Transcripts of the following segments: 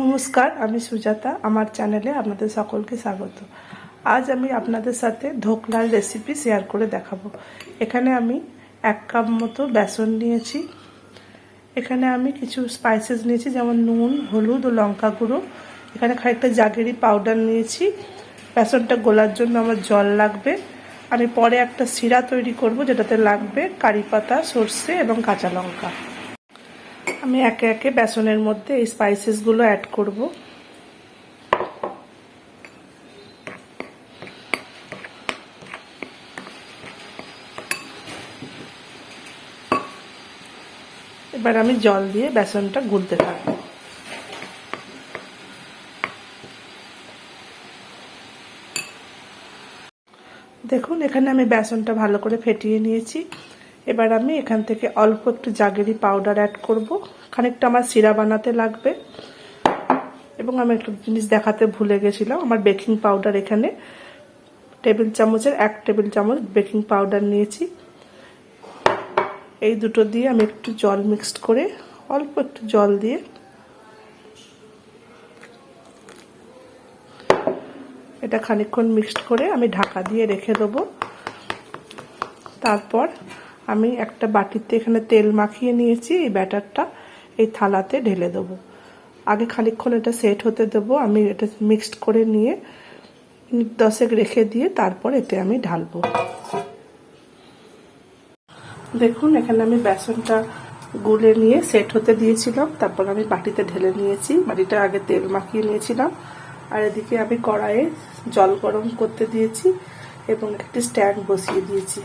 নমস্কার, আমি সুজাতা। আমার চ্যানেলে আপনাদের সকলকে স্বাগত। আজ আমি আপনাদের সাথে ধোকলার রেসিপি শেয়ার করে দেখাবো। এখানে আমি 1 কাপ মতো বেসন নিয়েছি। এখানে আমি কিছু স্পাইসেস নিয়েছি, যেমন নুন, হলুদ ও লঙ্কা গুঁড়ো। এখানে খানিকটা জাগেরি পাউডার নিয়েছি। বেসনটা গোলার জন্য আমার জল লাগবে। আমি পরে একটা সিরা তৈরি করব, যেটাতে লাগবে কারি পাতা, সর্ষে এবং কাঁচা লঙ্কা। আমি একে একে বেসনের মধ্যে এই স্পাইসেসগুলো অ্যাড করব। এবার আমি জল দিয়ে বেসনটা গুলতে থাকবো। দেখুন, এখানে আমি বেসনটা ভালো করে ফেটিয়ে নিয়েছি। এবার আমি এখান থেকে অল্প একটু জাগেরি পাউডার অ্যাড করব। খানিকটা আমার সিরা বানাতে লাগবে। এবং আমি একটা জিনিস দেখাতে ভুলে গেছিলাম, আমার বেকিং পাউডার এখানে টেবিল চামচের 1 টেবিল চামচ বেকিং পাউডার নিয়েছি। এই দুটো দিয়ে আমি একটু জল মিক্সড করে, অল্প একটু জল দিয়ে এটা খানিকক্ষণ মিক্সড করে আমি ঢাকা দিয়ে রেখে দেবো। তারপর আমি একটা বাটিতে এখানে তেল মাখিয়ে নিয়েছি। এই ব্যাটারটা এই থালাতে ঢেলে দেবো। আগে খানিকক্ষণ এটা সেট হতে দেবো। আমি এটা মিক্সড করে নিয়ে মিনিট 10 রেখে দিয়ে তারপর এতে আমি ঢালবো। দেখুন, এখানে আমি বেসনটা গুলে নিয়ে সেট হতে দিয়েছিলাম। তারপর আমি বাটিতে ঢেলে নিয়েছি। বাটিটা আগে তেল মাখিয়ে নিয়েছিলাম। আর এদিকে আমি কড়াইয়ে জল গরম করতে দিয়েছি এবং একটি স্ট্যান্ড বসিয়ে দিয়েছি।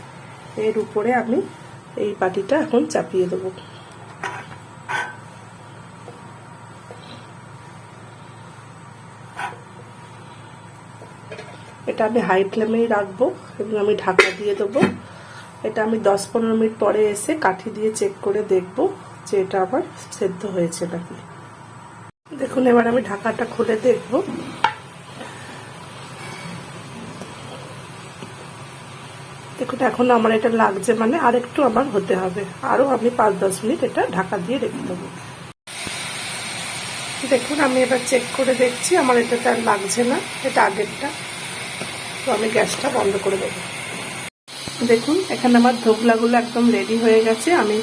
এর উপরে আমি এই বাটিটা এখন চাপিয়ে দেবো। এটা আমি হাই ফ্লেমেই রাখবো এবং আমি ঢাকা দিয়ে দেবো। এটা আমি 10-15 মিনিট পরে এসে কাঠি দিয়ে চেক করে দেখব যে এটা আমার সেদ্ধ হয়েছে নাকি। দেখুন, এবার আমি ঢাকাটা খুলে দেখব। দেখুন, এখন আমার এটা লাগছে, মানে আরেকটু আমার হতে হবে। আরও আমি 5-10 মিনিট এটা ঢাকা দিয়ে রেখে দেবো। দেখুন, আমি এবার চেক করে দেখছি, আমার এটাতে আর লাগছে না, এটা আগেরটা। তো আমি গ্যাসটা বন্ধ করে দেবো। দেখুন, এখানে আমার ধোকলাগুলো একদম রেডি হয়ে গেছে। আমি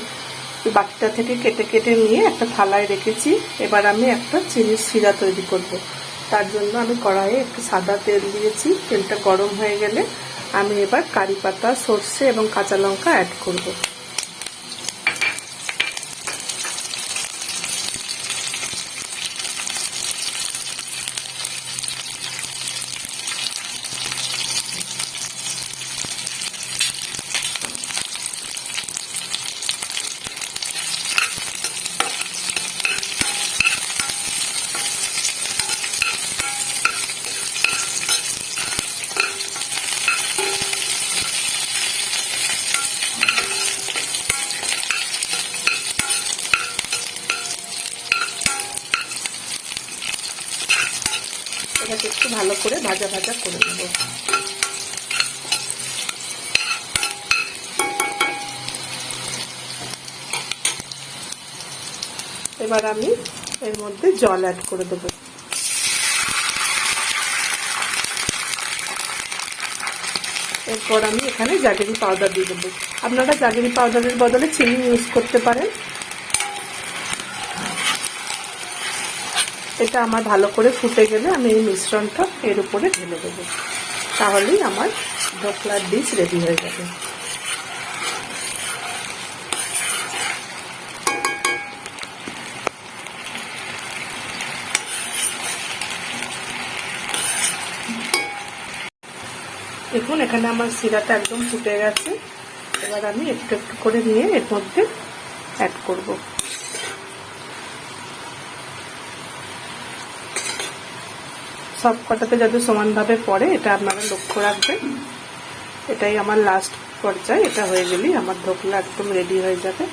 বাটিটা থেকে কেটে কেটে নিয়ে একটা থালায় রেখেছি। এবার আমি একটা চিনির সিরা তৈরি করব। তার জন্য আমি কড়াইয়ে একটু সাদা তেল দিয়েছি। তেলটা গরম হয়ে গেলে আমি এবার কারি পাতা, সর্ষে এবং কাঁচা লঙ্কা অ্যাড করব। এটাকে একটু ভালো করে ভাজা ভাজা করে নেব। এবার আমি এর মধ্যে জল অ্যাড করে দেবো। এরপর আমি এখানে জাগেরি পাউডার দিয়ে দেবো। আপনারা জাগেরি পাউডারের বদলে চিনি ইউজ করতে পারেন। এটা আমার ভালো করে ফুটে গেলে আমি এই মিশ্রণটা এর উপরে ঢেলে দেবো। তাহলেই আমার ধোকলার ডিশ রেডি হয়ে যাবে। দেখুন, এখানে আমার সিরাটা একদম ফুটে গেছে। এবার আমি একটু একটু করে নিয়ে এর মধ্যে অ্যাড করব। সব কটাতে যাতে সমানভাবে পড়ে এটা আপনারা লক্ষ্য রাখবেন। এটাই আমার লাস্ট পর্যায়ে। এটা হয়ে গেলেই আমার ধোকলা একদম রেডি হয়ে যাবে।